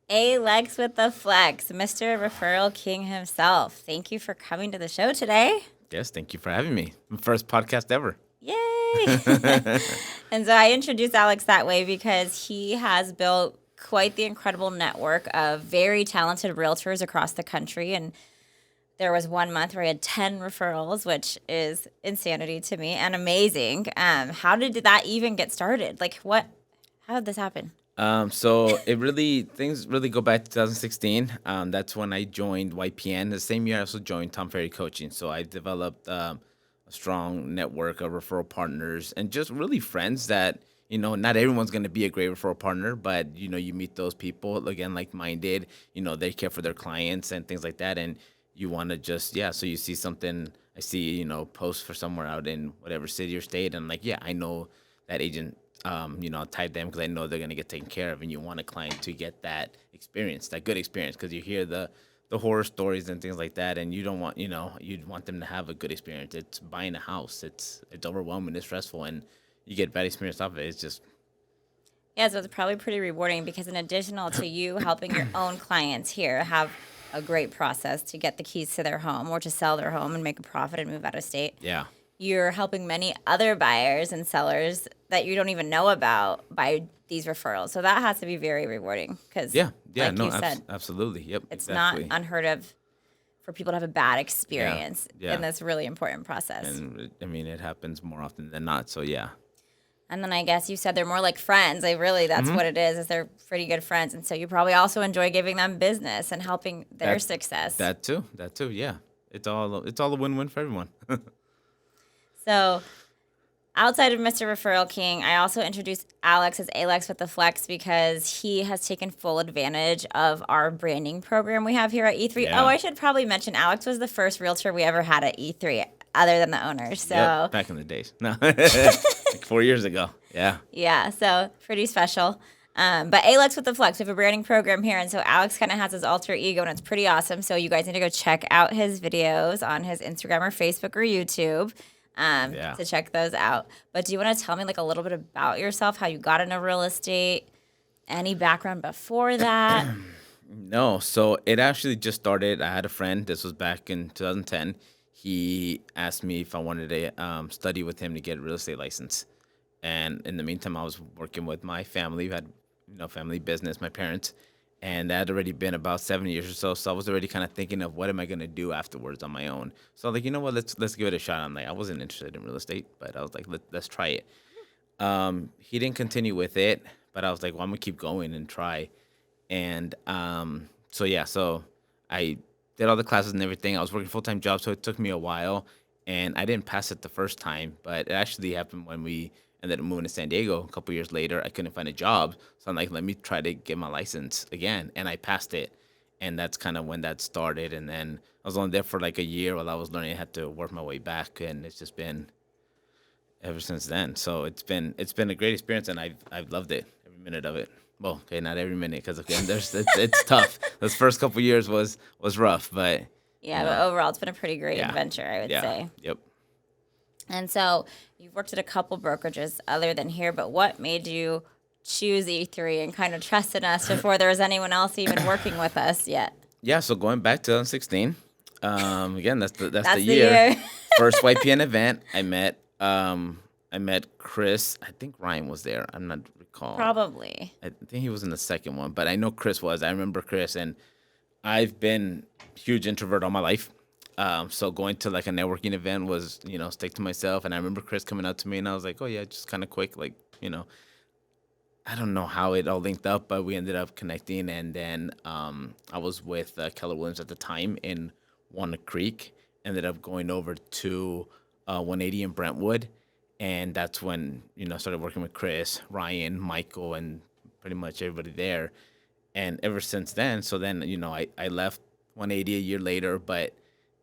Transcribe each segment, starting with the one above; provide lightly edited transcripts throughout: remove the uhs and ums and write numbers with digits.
A.Lex with the Flex, Mr. Referral King himself. Thank you for coming to the show today. Yes, thank you for having me. My first podcast ever. Yay! And so I introduced Alex that way because he has built quite the incredible network of very talented realtors across the country. And there was 1 month where he had 10 referrals, which is insanity to me and amazing. How did that even get started? How did this happen? So things really go back to 2016. That's when I joined YPN. The same year I also joined Tom Ferry Coaching. So I developed a strong network of referral partners and just really friends that, not everyone's going to be a great referral partner, but, you meet those people, again, like-minded, they care for their clients and things like that. And you want to just, yeah, so you see something, I see, post for somewhere out in whatever city or state. And I'm like, yeah, I know that agent, I'll type them because I know they're gonna get taken care of, and you want a client to get that experience, that good experience, because you hear the horror stories and things like that, and you don't want, you'd want them to have a good experience. It's buying a house. It's overwhelming. It's stressful, and you get bad experience off of it. It's just Yeah, so it's probably pretty rewarding because in additional to you helping your own clients here have a great process to get the keys to their home or to sell their home and make a profit and move out of state, yeah, you're helping many other buyers and sellers that you don't even know about by these referrals. So that has to be very rewarding because, yeah, like no, you said, absolutely, yep, it's not exactly, unheard of for people to have a bad yeah, experience in yeah, this really important process. and I mean it happens more often than not. So yeah, And then I guess you said they're more like friends. Like really, that's what it is they're pretty good friends. And so you probably also enjoy giving them business and helping their that success. that too, yeah. It's all a win-win for everyone. So outside of Mr. Referral King, I also introduced Alex as Alex with the Flex because he has taken full advantage of our branding program we have here at E3. Oh, Yeah. I should probably mention Alex was the first realtor we ever had at E3 other than the owners. So Yep, back in the days. No, like 4 years ago. Yeah. yeah, so pretty special. But Alex with the Flex, we have a branding program here, and so Alex kind of has his alter ego, and it's pretty awesome. So you guys need to go check out his videos on his Instagram or Facebook or YouTube Yeah. to check those out. But do you want to tell me like a little bit about yourself, how you got into real estate, any background before that? No, so it actually just started. I had a friend. This was back in 2010. He asked me if I wanted to study with him to get a real estate license. And in the meantime, I was working with my family. We had, family business, my parents, and that had already been about 7 years or so. So I was already kind of thinking of what am I gonna do afterwards on my own. So I was like, you know what, let's give it a shot. I'm like, I wasn't interested in real estate, but I was like, let's try it. He didn't continue with it, but I was like, well, I'm gonna keep going and try. And so yeah, so I did all the classes and everything. I was working full time job, so it took me a while, and I didn't pass it the first time. But it actually happened when we ended up moving to San Diego a couple years later. I couldn't find a job, so I'm like, let me try to get my license again, and I passed it. And that's kind of when that started. And then I was only there for like a year while I was learning. I had to work my way back, and it's just been ever since then. So it's been a great experience, and I've loved it every minute of it. Well, okay, not every minute, because again, it's tough. Those first couple years was rough, but Yeah, but overall, it's been a pretty great yeah, adventure, I would yeah, say. yep. And so you've worked at a couple brokerages other than here, but what made you choose E3 and kind of trust in us before there was anyone else even working with us yet? Yeah, so going back to 2016, again, that's the That's the year. year. First YPN event, I met Chris. I think Ryan was there. I'm not recall. Probably. I think he was in the second one, but I know Chris was. I remember Chris, and I've been huge introvert all my life. So going to like a networking event was, stick to myself. And I remember Chris coming up to me, and I was like, oh yeah, just kind of quick, like, I don't know how it all linked up, but we ended up connecting. And then I was with Keller Williams at the time in Walnut Creek. Ended up going over to 180 in Brentwood, and that's when started working with Chris, Ryan, Michael, and pretty much everybody there. And ever since then, so then I left 180 a year later, but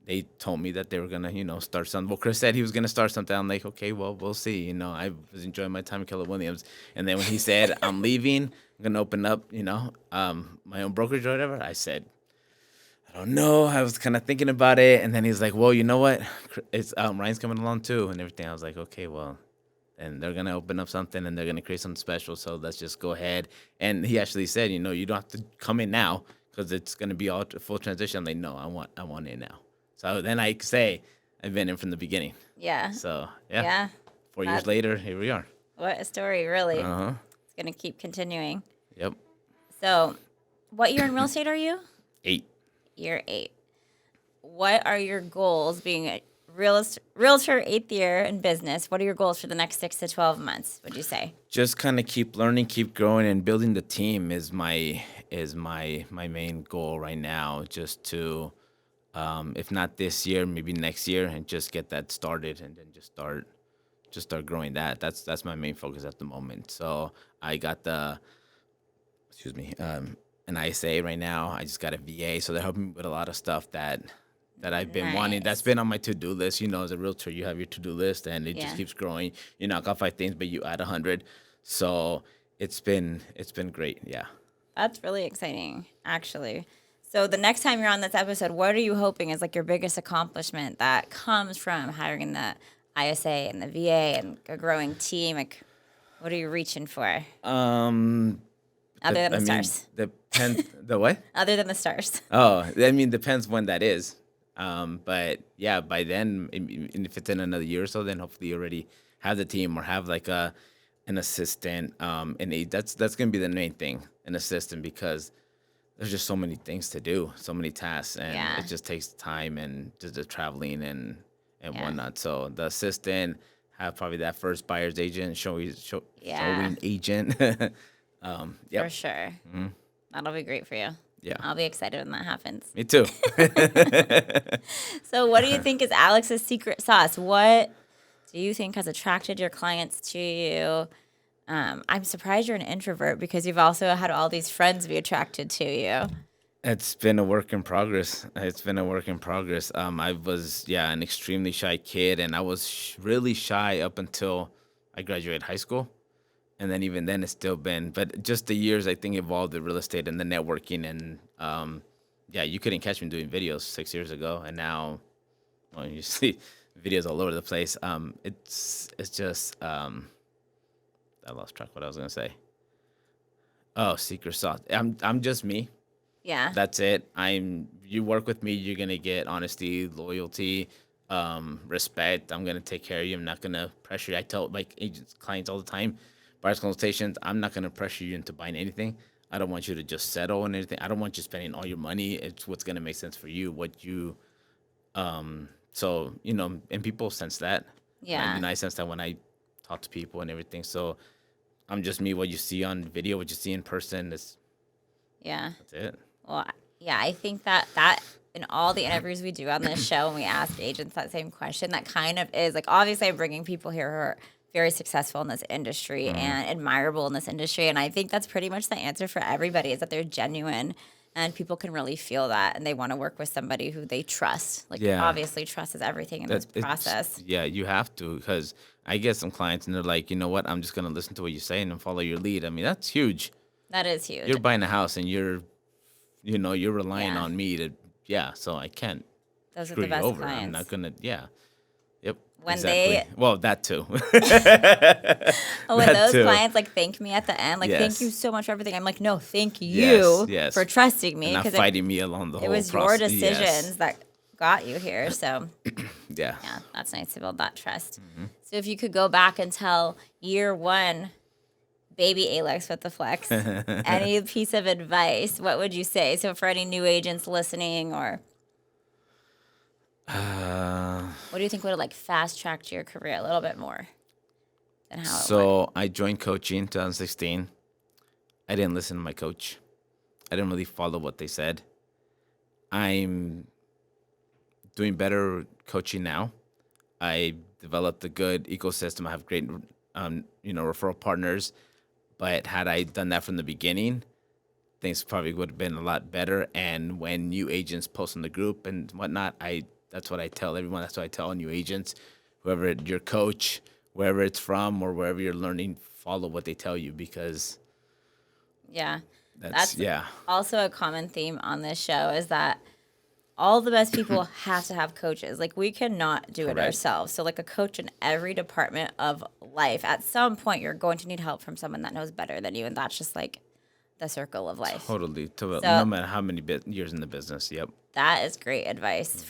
they told me that they were gonna start something. Well, Chris said he was gonna start something. I'm like, okay, well, we'll see. I was enjoying my time at Keller Williams, and then when he said I'm leaving, I'm gonna open up my own brokerage or whatever, I said, I don't know. I was kind of thinking about it, and then he's like, well, you know what? It's Ryan's coming along too, and everything. I was like, okay, well, and they're gonna open up something and they're gonna create something special. So let's just go ahead. And he actually said, you don't have to come in now because it's gonna be all full transition. I'm like, no, I want in now. So then I say I've been in from the beginning. Yeah. So yeah, Yeah. 4 years later, here we are. What a story, really. Uh huh. It's going to keep continuing. Yep. So, what year in real estate are you? 8. Year 8. What are your goals being a realtor 8th year in business? What are your goals for the next 6 to 12 months, would you say? Just kind of keep learning, keep growing, and building the team is my main goal right now. Just to, if not this year, maybe next year, and just get that started, and then just start growing that. That's my main focus at the moment. So I got excuse me, an ISA right now. I just got a VA, so they're helping me with a lot of stuff that I've been wanting. That's Nice. been on my to-do list. As a realtor, you have your to-do list, and it just Yeah. keeps growing. You knock off 5 things, but you add 100. So it's been great. Yeah. That's really exciting, actually. So, the next time you're on this episode, what are you hoping is like your biggest accomplishment that comes from hiring the ISA and the VA and a growing team? Like, what are you reaching for Um. other than the I mean, stars? depends. The what? Other than the stars. Oh, I mean, depends when that is. But yeah, by then, if it's in another year or so, then hopefully you already have the team or have like an assistant. That's gonna be the main thing, an assistant, because there's just so many things to do, so many tasks, and Yeah. it just takes time and just the traveling and Yeah. whatnot. So the assistant have probably that first buyer's agent, Yeah. showing agent. For Yep. sure. That'll be great for you. Yeah. I'll be excited when that happens. Me too. So, what do you think is Alex's secret sauce? What do you think has attracted your clients to you? I'm surprised you're an introvert because you've also had all these friends be attracted to you. It's been a work in progress. It's been a work in progress. I was, an extremely shy kid, and I was really shy up until I graduated high school. And then even then, it's still been, but just the years I think evolved the real estate and the networking, and you couldn't catch me doing videos 6 years ago, and now, well, you see videos all over the place. It's just I lost track what I was gonna say. Oh, secret sauce. I'm just me. Yeah. That's it. You work with me, you're gonna get honesty, loyalty, respect. I'm gonna take care of you. I'm not gonna pressure you. I tell like agents, clients all the time, buyers consultations, I'm not gonna pressure you into buying anything. I don't want you to just settle on anything. I don't want you spending all your money. It's what's gonna make sense for you. So and people sense that. Yeah. I sense that when I talk to people and everything. So I'm just me. What you see on video, what you see in person, Yeah. that's it. Well, yeah, I think that in all the interviews we do on this show, and we ask agents that same question, that kind of is like, obviously I'm bringing people here who are very successful in this industry and admirable in this industry, and I think that's pretty much the answer for everybody, is that they're genuine and people can really feel that, and they want to work with somebody who they trust. Like, Yeah. obviously trust is everything in this process. Yeah, you have to, because I get some clients and they're like, you know what, I'm just gonna listen to what you say and then follow your lead. I mean, that's huge. That is huge. You're buying a house and you're relying Yeah. on me to, so I can't Those are screw the you best over. clients. I'm not gonna, yep. When exactly. Well, that too. When That those too. clients like thank me at the end, like, thank Yes. you so much for everything, I'm like, no, thank Yes, you yes. for trusting me, And not because fighting me along the it whole was your process. decisions that got you here. So Yeah. yeah, that's nice to build that trust. Mm-hmm. So if you could go back and tell year one, baby A.Lex with the Flex, any piece of advice, what would you say? So for any new agents listening, or what do you think would have like fast tracked your career a little bit more than how it went? So I joined coaching in 2016. I didn't listen to my coach. I didn't really follow what they said. I'm doing better coaching now. I developed a good ecosystem. I have great, referral partners. But had I done that from the beginning, things probably would have been a lot better. And when new agents post in the group and whatnot, that's what I tell everyone. That's what I tell all new agents, whoever your coach, wherever it's from or wherever you're learning, follow what they tell you, because Yeah. that's Also a common theme on this show is that all the best people have to have coaches. Like, we cannot do it Correct. ourselves. So like a coach in every department of life, at some point you're going to need help from someone that knows better than you, and that's just like the circle of life. Totally. No So matter how many years in the business. Yep. that is great advice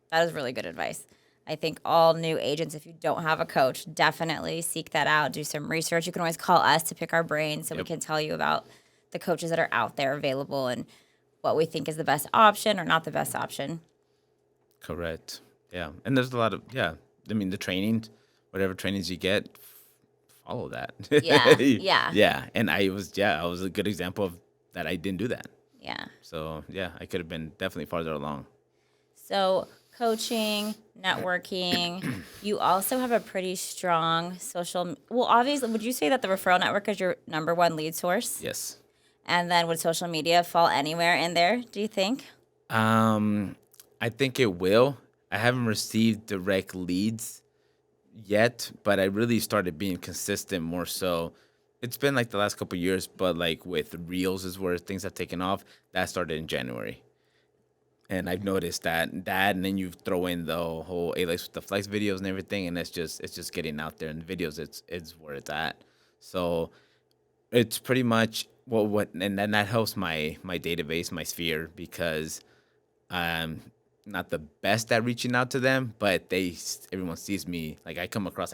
that is really good advice. I think all new agents, if you don't have a coach, definitely seek that out. Do some research. You can always call us to pick our brains so we Yep. can tell you about the coaches that are out there available and what we think is the best option or not the best option. Correct. Yeah. And there's a lot of, yeah. I mean, the trainings, whatever trainings you get, follow that. Yeah, yeah, Yeah. And I was a good example of that. I didn't do that. yeah. So, yeah, I could have been definitely farther along. So coaching, networking, you also have a pretty strong well, obviously, would you say that the referral network is your number one lead source? Yes. And then would social media fall anywhere in there, do you think? I think it will. I haven't received direct leads yet, but I really started being consistent more so. It's been like the last couple of years, but like with Reels is where things have taken off. That started in January. And I've noticed that, and then you throw in the whole A.Lex with the Flex videos and everything, and it's just getting out there. And the videos, it's where it's at. So it's pretty much and then that helps my database, my sphere, because I'm not the best at reaching out to them, but everyone sees me. Like I came across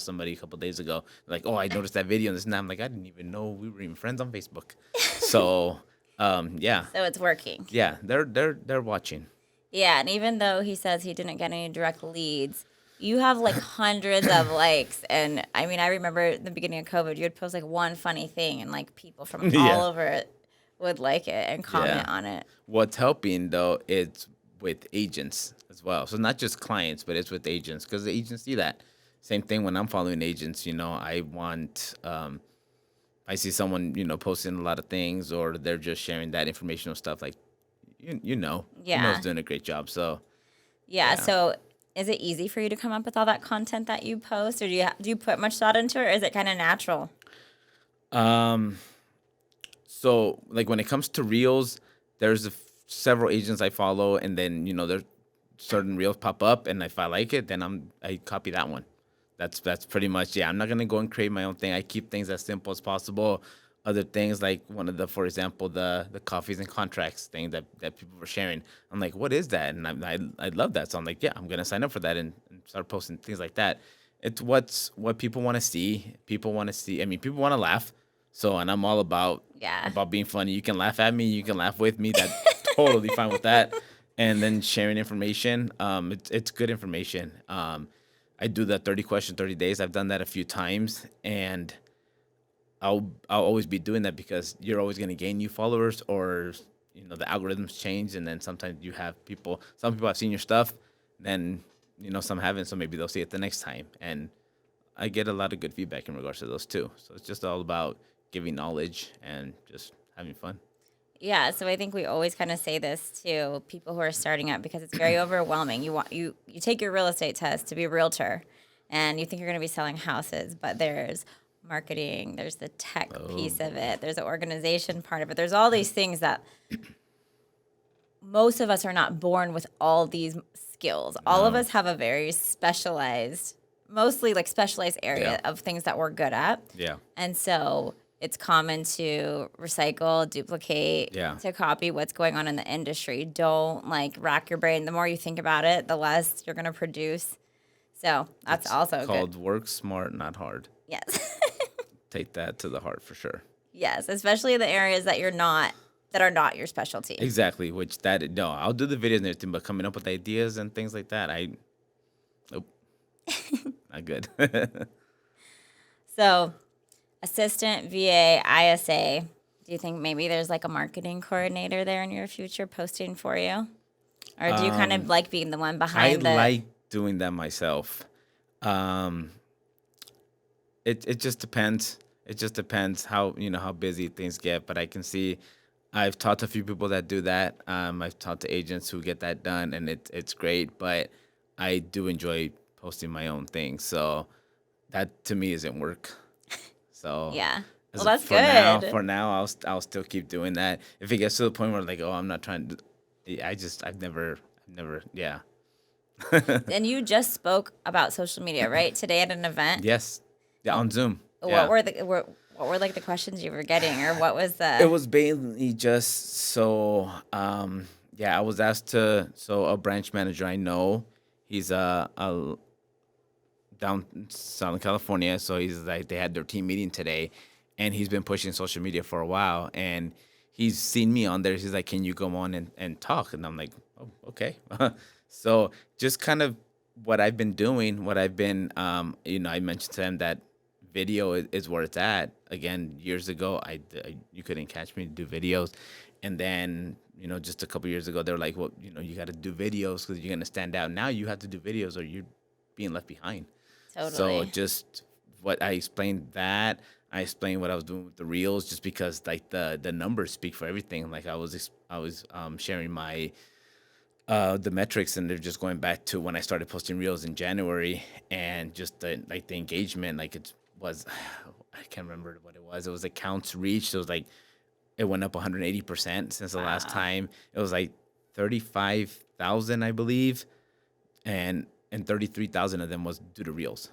somebody a couple days ago, like, oh, I noticed that video and this and that. I'm like, I didn't even know we were even friends on Facebook. So, yeah, So it's working. yeah, they're watching. Yeah, and even though he says he didn't get any direct leads, you have like hundreds of likes. And I mean, I remember at the beginning of COVID, you would post like one funny thing, and like people from all Yeah. over it would like it and comment on it. What's helping though is with agents as well. So not just clients, but it's with agents because the agents see that. Same thing when I'm following agents. I want I see someone posting a lot of things or they're just sharing that informational stuff. Like Yeah. doing a great job. So Yeah. yeah. So is it easy for you to come up with all that content that you post, or do you put much thought into it, or is it kind of natural? So like when it comes to reels, there's several agents I follow, and then there's certain reels pop up, and if I like it, then I copy that one. That's pretty much, yeah. I'm not gonna go and create my own thing. I keep things as simple as possible. Other things like for example, the coffees and contracts thing that people were sharing. I'm like, what is that? And I love that. So I'm like, yeah, I'm gonna sign up for that and start posting things like that. It's what people want to see. People want to see. I mean, people want to laugh. So, and I'm all about Yeah. being funny. You can laugh at me. You can laugh with me. That's totally fine with that. And then sharing information. It's good information. I do the 30 question 30 days. I've done that a few times, and I'll always be doing that because you're always going to gain new followers, or the algorithms change, and then sometimes you have some people have seen your stuff, then some haven't, so maybe they'll see it the next time. And I get a lot of good feedback in regards to those too. So it's just all about giving knowledge and just having fun. Yeah, so I think we always kind of say this to people who are starting out because it's very overwhelming. You take your real estate test to be a realtor, and you think you're going to be selling houses, but there's marketing, there's the tech piece of it, there's the organization part of it. There's all these things that most of us are not born with all these skills. All of us have a very specialized, mostly like specialized area of things that we're good at. Yeah. And so it's common to recycle, duplicate, to copy what's going on in the industry. Don't like rack your brain. The more you think about it, the less you're going to produce. So that's It's also called good. work smart, not hard. Yes. Take that to the heart for sure. Yes, especially in the areas that are not your specialty. Exactly. No, I'll do the videos and everything, but coming up with ideas and things like that, nope, not good. So, assistant, VA, ISA. Do you think maybe there's like a marketing coordinator there in your future posting for you? Or do you kind of like being the one I behind the like doing that myself. Um, it just depends. It just depends how busy things get. But I can see, I've talked to a few people that do that. I've talked to agents who get that done, and it's great. But I do enjoy posting my own things, so that to me isn't work. So Yeah. as Well, that's for good. now, I'll still keep doing that. If it gets to the point where like, oh, I'm not trying to, I've never, yeah. And you just spoke about social media, right? Today at an event. Yes. Yeah, on Zoom. What Yeah. were like the questions you were getting, or what was It the? was mainly just so, yeah, I was asked to, so a branch manager I know, he's a down in Southern California. So he's like, they had their team meeting today, and he's been pushing social media for a while, and he's seen me on there. He's like, "Can you go on and talk?" And I'm like, "Oh, okay." So just kind of what I've been doing, what I've been, I mentioned to him that video is where it's at. Again, years ago, you couldn't catch me to do videos, and then just a couple years ago, they were like, "Well, you got to do videos because you're gonna stand out." Now you have to do videos, or you're being left behind. So Totally. just what I explained that I explained what I was doing with the reels, just because like the numbers speak for everything. Like I was sharing my the metrics, and they're just going back to when I started posting reels in January, and just the engagement, like it was, I can't remember what it was. It was accounts reached. It was like it went up 180% since the last Wow. time. It was like 35,000, I believe, and 33,000 of them was due to reels.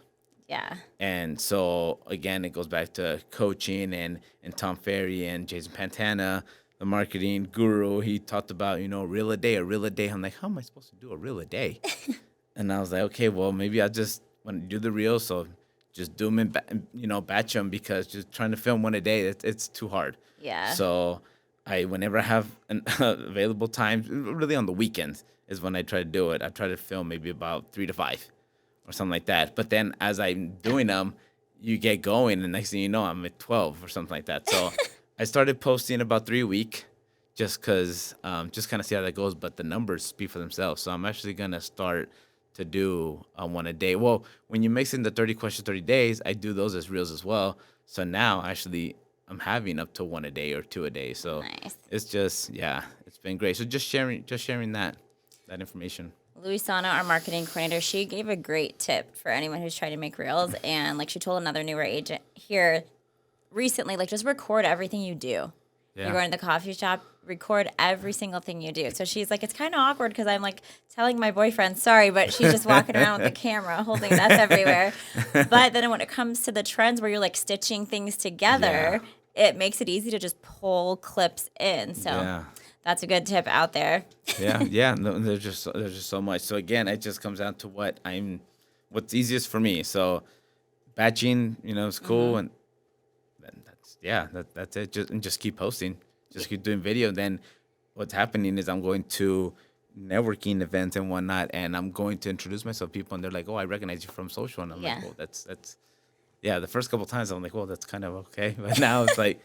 Yeah. And so again, it goes back to coaching and Tom Ferry and Jason Pantana, the marketing guru. He talked about reel a day, a reel a day. I'm like, how am I supposed to do a reel a day? And I was like, okay, well maybe I just want to do the reels, so just do them and batch them, because just trying to film one a day, it's too hard. Yeah. So whenever I have an available time, really on the weekends is when I try to do it. I try to film maybe about 3 to 5 or something like that. But then as I'm doing them, you get going, and next thing you know, I'm at 12 or something like that. So I started posting about 3 a week, just because, just kind of see how that goes. But the numbers speak for themselves. So I'm actually gonna start to do one a day. Well, when you mix in the 30 questions, 30 days, I do those as reels as well. So now actually I'm having up to one a day or two a day. So Nice. it's just, yeah, it's been great. So just sharing that information. Luisana, our marketing coordinator, she gave a great tip for anyone who's trying to make reels. And like she told another newer agent here recently, like just record everything you do. You're Yeah. going to the coffee shop, record every single thing you do. So she's like, it's kind of awkward because I'm like telling my boyfriend, sorry, but she's just walking around with the camera holding mess everywhere. But then when it comes to the trends where you're like stitching things Yeah. together, it makes it easy to just pull clips in. So Yeah. that's a good tip out there. Yeah, yeah. No, there's just so much. So again, it just comes down to what's easiest for me. So batching, is cool, and then that's it. Just keep posting, just keep doing video. Then what's happening is I'm going to networking events and whatnot, and I'm going to introduce myself to people, and they're like, "Oh, I recognize you from social," and I'm like, Yeah. "Oh, that's yeah." The first couple times I'm like, "Well, that's kind of okay," but now it's like,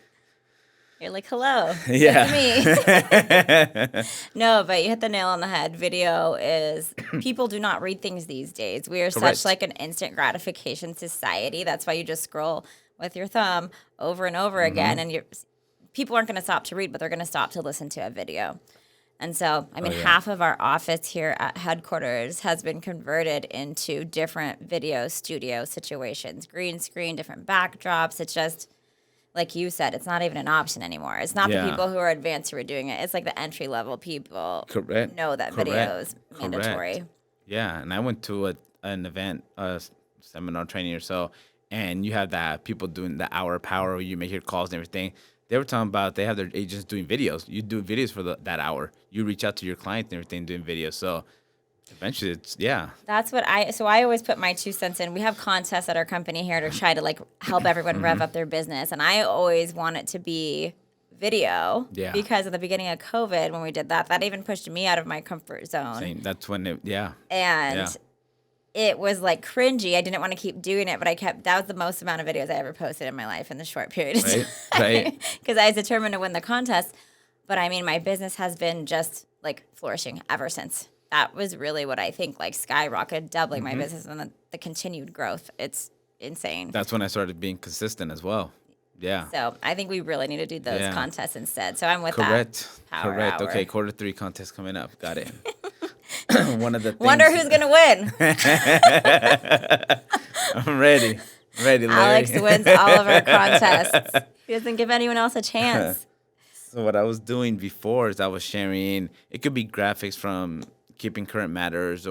You're like, hello, yeah, it's me. No, but you hit the nail on the head. Video is people do not read things these days. We are such correct. like an instant gratification society. That's why you just scroll with your thumb over and over again, and people aren't going to stop to read, but they're going to stop to listen to a video. And so, I Oh mean, yeah. half of our office here at headquarters has been converted into different video studio situations, green screen, different backdrops. It's just like you said, it's not even an option anymore. It's not the Yeah. people who are advanced who are doing it. It's like the entry level people Correct. know that video Correct. is Correct. mandatory. Yeah, and I went to an event, seminar training or so, and you have that people doing the hour power where you make your calls and everything. They were talking about they have their agents doing videos. You do videos for that hour. You reach out to your clients and everything doing videos. So eventually, it's yeah. That's what I always put my 2 cents in. We have contests at our company here to try to like help everyone rev up their business. And I always want it to be video Yeah. because at the beginning of COVID, when we did that, that even pushed me out of my comfort zone. Same. That's when it. Yeah. Yeah. And it was like cringy. I didn't want to keep doing it, but that was the most amount of videos I ever posted in my life in the short period of Right. time Right. because I was determined to win the contest. But I mean, my business has been just like flourishing ever since. That was really what I think like skyrocketed, doubling my business and the continued growth. It's insane. That's when I started being consistent as well. Yeah. So I think we really need to do those Yeah. contests instead. So I'm with Correct. that power Correct. hour. Okay. Quarter 3 contest coming up. Got it. One of the things. Wonder who's gonna win. I'm ready. Ready, Larry. Alex wins all of our contests. He doesn't give anyone else a chance. So what I was doing before is I was sharing. It could be graphics from Keeping Current Matters,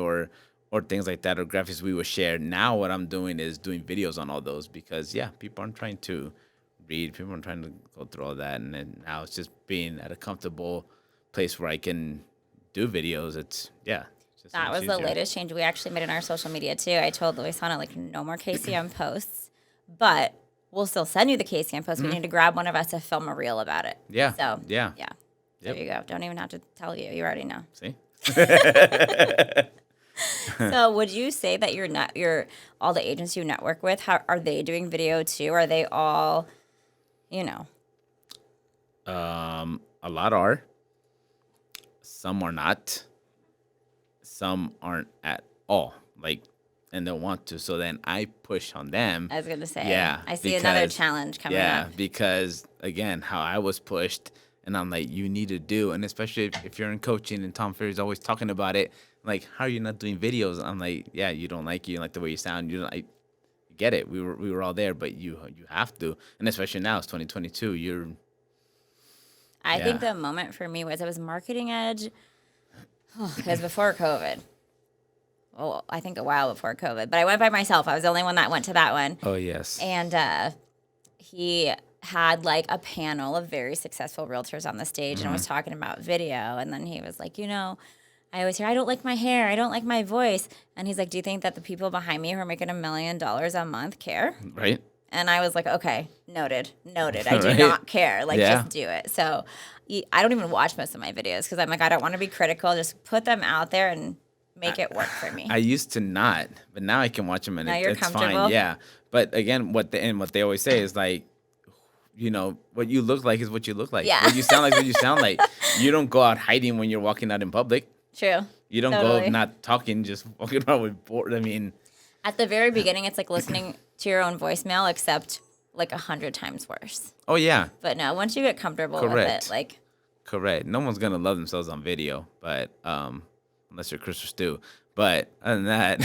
or things like that, or graphics we would share. Now what I'm doing is doing videos on all those because people aren't trying to read, people aren't trying to go through all that, and then now it's just being at a comfortable place where I can do videos. It's just so That much was the easier. latest change we actually made in our social media too. I told Luisana like no more KCM posts, but we'll still send you the KCM posts. We need to grab one of us to film a reel about it. Yeah. So Yeah. There you go. Don't even have to tell you. You already know. See? So would you say that your all the agents you network with, how are they doing video too? Are they all, you know? A lot are. Some are not. Some aren't at all. Like, and they want to. So then I push on them. I was gonna say. Yeah. I see another challenge coming up. Yeah, because again, how I was pushed, and I'm like, you need to do, and especially if you're in coaching, and Tom Ferry's always talking about it. Like, how are you not doing videos? I'm like, yeah, you don't like the way you sound. You don't. I get it. We were all there, but you have to, and especially now it's 2022. I think the moment for me was it was Marketing Edge. It was before COVID. Well, I think a while before COVID, but I went by myself. I was the only one that went to that one. Oh yes. And he had like a panel of very successful realtors on the stage and was talking about video. And then he was like, I always hear, I don't like my hair. I don't like my voice. And he's like, do you think that the people behind me who are making $1 million a month care? Right. And I was like, okay, noted. I do Right. not care. Like, Yeah. just do it. So I don't even watch most of my videos because I'm like, I don't want to be critical. Just put them out there and make it work for me. I used to not, but now I can watch them and Now you're it's comfortable? fine. Yeah. But again, what they always say is like, what you look like is what you look like. Yeah. What you sound like is what you sound like. You don't go out hiding when you're walking out in public. True. You don't Totally. go not talking, just walking around with bored. I mean, At the very beginning, it's like listening to your own voicemail, except like 100 times worse. oh yeah, But no, once you get comfortable with Correct. it, like, correct. No one's gonna love themselves on video, but unless you're Chris or Stu. But other than that,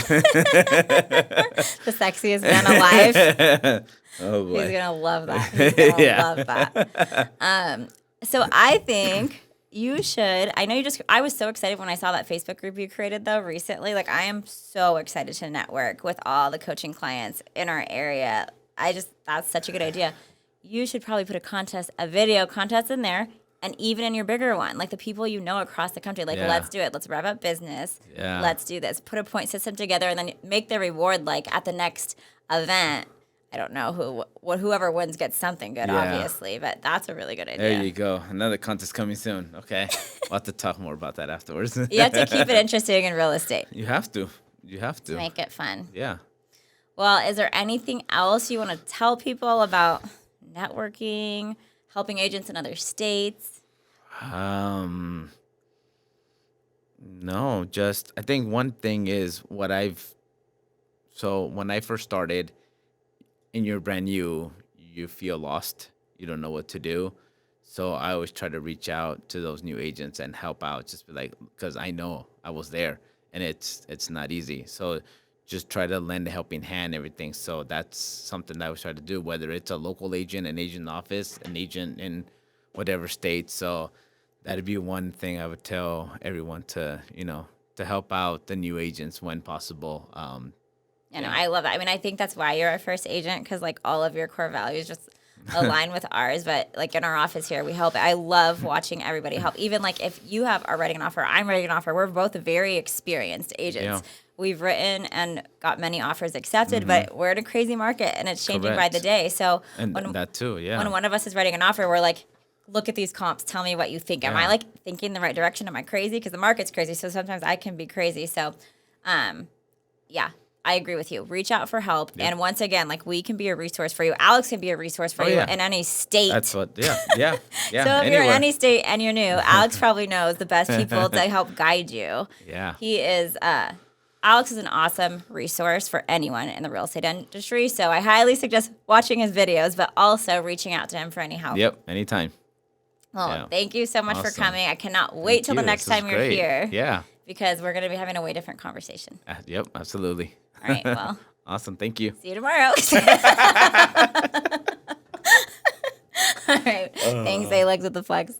the sexiest man alive, oh he's boy, gonna love that. He's gonna Yeah. love that. So I think you should. I was so excited when I saw that Facebook group you created though recently. Like, I am so excited to network with all the coaching clients in our area. That's such a good idea. You should probably put a video contest in there, and even in your bigger one, like the people you know across the country, like, Yeah. let's do it. Let's rev up business. Yeah. Let's do this. Put a point system together, and then make the reward like at the next event. I don't know whoever wins gets something good, Yeah. obviously, but that's a really good idea. there you go. Another contest coming soon. Okay, we'll have to talk more about that afterwards. You have to keep it interesting in real estate. You have to. You have to. Make it fun. Yeah. Well, is there anything else you want to tell people about networking, helping agents in other states? No, just I think one thing is so when I first started, and you're brand new, you feel lost. You don't know what to do. So I always try to reach out to those new agents and help out. Just be like, because I know I was there, and it's not easy. So just try to lend a helping hand, everything. So that's something that I always try to do, whether it's a local agent, an agent in the office, an agent in whatever state. So that'd be one thing I would tell everyone to help out the new agents when possible. I love it. I mean, I think that's why you're our first agent, because like all of your core values just align with ours. But like in our office here, we help. I love watching everybody help. Even like if you are writing an offer, I'm writing an offer. We're both very experienced agents. Yeah. We've written and got many offers accepted, but we're in a crazy market and it's changing by Correct. the day. So And that too, yeah. when one of us is writing an offer, we're like, look at these comps. Tell me what you think. Am I Yeah. like thinking the right direction? Am I crazy? Because the market's crazy. So sometimes I can be crazy. So, yeah, I agree with you. Reach out for help. And once again, like, we can be a resource for you. Alex can be a resource for you yeah. in any state. That's what, yeah. So if you're in any state and you're new, Alex probably knows the best people to help guide you. Yeah. He is, Alex is an awesome resource for anyone in the real estate industry. So I highly suggest watching his videos, but also reaching out to him for any help. Yep, anytime. Well, Yeah. thank you so much for Awesome. coming. I cannot wait till the you. next This was time you're great. here. Yeah. Because we're going to be having a way different conversation. Yep, absolutely. All right, well, Awesome, thank you. see you tomorrow. All right. Thanks, A.Lex with the Flex.